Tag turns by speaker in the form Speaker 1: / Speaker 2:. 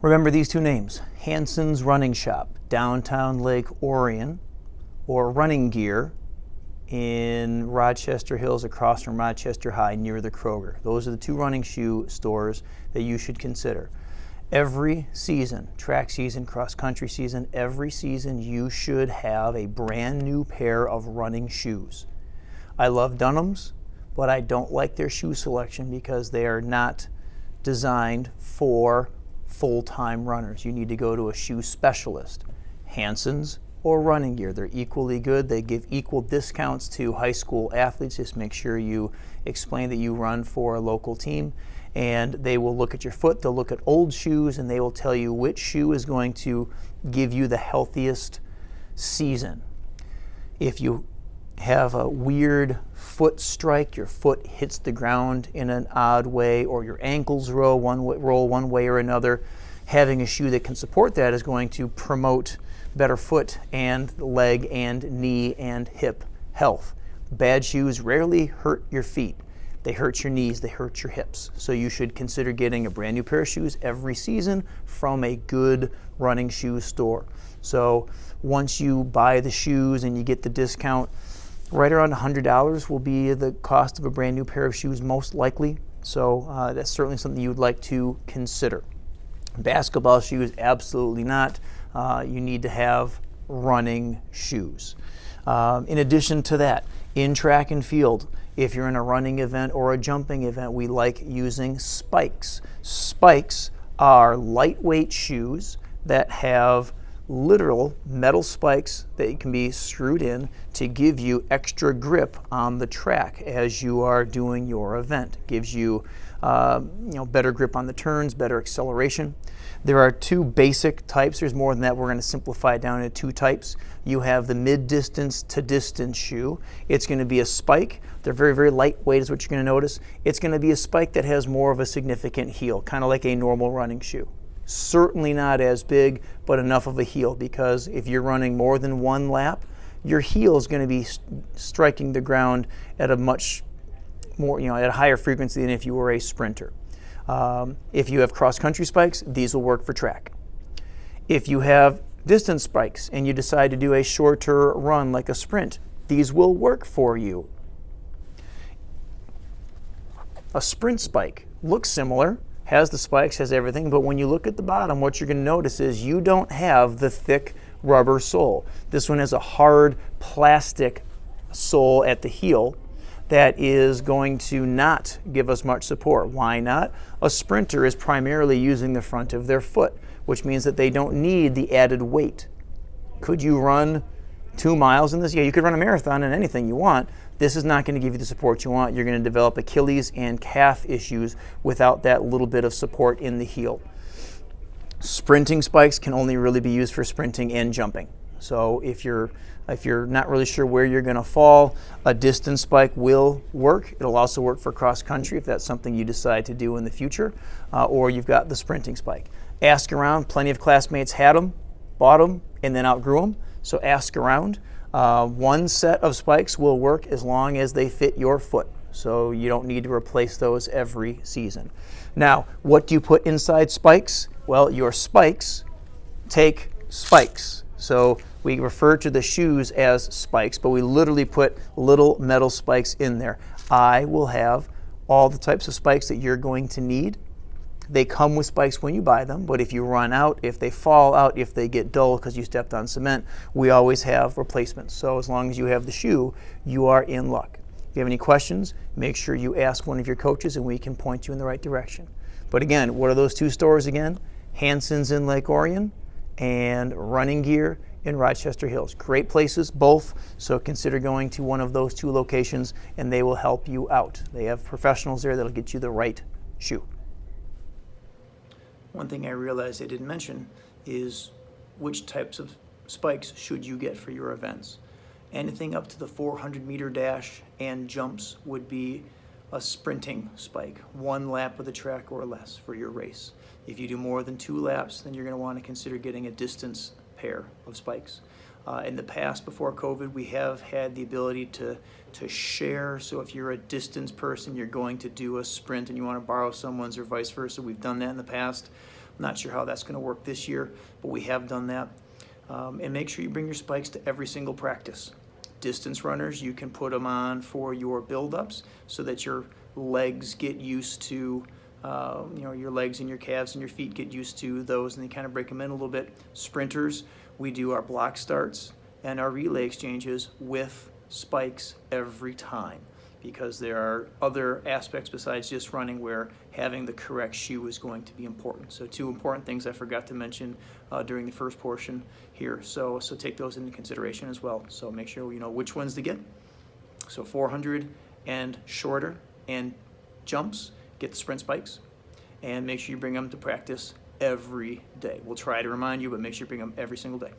Speaker 1: Remember these two names, Hanson's Running Shop, downtown Lake Orion, or Running Gear in Rochester Hills across from Rochester High near the Kroger. Those are the two running shoe stores that you should consider. Every season, track season, cross-country season, every season you should have a brand new pair of running shoes. I love Dunham's, but I don't like their shoe selection because they are not designed for full-time runners. You need to go to a shoe specialist. Hanson's or Running Gear, they're equally good. They give equal discounts to high school athletes. Just make sure you explain that you run for a local team, and they will look at your foot, they'll look at old shoes, and they will tell you which shoe is going to give you the healthiest season. If you have a weird foot strike, your foot hits the ground in an odd way, or your ankles roll one way or another, having a shoe that can support that is going to promote better foot and leg and knee and hip health. Bad shoes rarely hurt your feet. They hurt your knees, they hurt your hips. So you should consider getting a brand new pair of shoes every season from a good running shoe store. So once you buy the shoes and you get the discount, right around $100 will be the cost of a brand new pair of shoes most likely. So that's certainly something you would like to consider. Basketball shoes, absolutely not. You need to have running shoes. In addition to that, in track and field, if you're in a running event or a jumping event, we like using spikes. Spikes are lightweight shoes that have literal metal spikes that can be screwed in to give you extra grip on the track as you are doing your event. Gives you, better grip on the turns, better acceleration. There are two basic types. There's more than that. We're going to simplify it down into two types. You have the mid-distance to distance shoe. It's going to be a spike. They're very, very lightweight is what you're going to notice. It's going to be a spike that has more of a significant heel, kind of like a normal running shoe. Certainly not as big, but enough of a heel, because if you're running more than one lap, your heel is going to be striking the ground at a much more, at a higher frequency than if you were a sprinter. If you have cross-country spikes, these will work for track. If you have distance spikes and you decide to do a shorter run like a sprint, these will work for you. A sprint spike looks similar, has the spikes, has everything, but when you look at the bottom, what you're going to notice is you don't have the thick rubber sole. This one has a hard plastic sole at the heel that is going to not give us much support. Why not? A sprinter is primarily using the front of their foot, which means that they don't need the added weight. Could you run 2 miles in this? Yeah, you could run a marathon in anything you want. This is not going to give you the support you want. You're going to develop Achilles and calf issues without that little bit of support in the heel. Sprinting spikes can only really be used for sprinting and jumping. So if you're not really sure where you're going to fall, a distance spike will work. It'll also work for cross country if that's something you decide to do in the future, or you've got the sprinting spike. Ask around. Plenty of classmates had them, bought them, and then outgrew them. So ask around. One set of spikes will work as long as they fit your foot. So you don't need to replace those every season. Now, what do you put inside spikes? Well, your spikes take spikes. So we refer to the shoes as spikes, but we literally put little metal spikes in there. I will have all the types of spikes that you're going to need. They come with spikes when you buy them, but if you run out, if they fall out, if they get dull because you stepped on cement, we always have replacements. So as long as you have the shoe, you are in luck. If you have any questions, make sure you ask one of your coaches and we can point you in the right direction. But again, what are those two stores again? Hanson's in Lake Orion and Running Gear in Rochester Hills. Great places, both, so consider going to one of those two locations and they will help you out. They have professionals there that'll get you the right shoe. One thing I realized I didn't mention is which types of spikes should you get for your events. Anything up to the 400-meter dash and jumps would be a sprinting spike, 1 lap of the track or less for your race. If you do more than 2 laps, then you're going to want to consider getting a distance pair of spikes. In the past, before COVID, we have had the ability to share. So if you're a distance person, you're going to do a sprint and you want to borrow someone's or vice versa. We've done that in the past. Not sure how that's going to work this year, but we have done that. And make sure you bring your spikes to every single practice. Distance runners, you can put them on for your build-ups so that your legs get used to, your legs and your calves and your feet get used to those, and they kind of break them in a little bit. Sprinters, we do our block starts and our relay exchanges with spikes every time, because there are other aspects besides just running where having the correct shoe is going to be important. So 2 important things I forgot to mention during the first portion here. So take those into consideration as well. So make sure you know which ones to get. So 400 and shorter and jumps, get the sprint spikes, and make sure you bring them to practice every day. We'll try to remind you, but make sure you bring them every single day.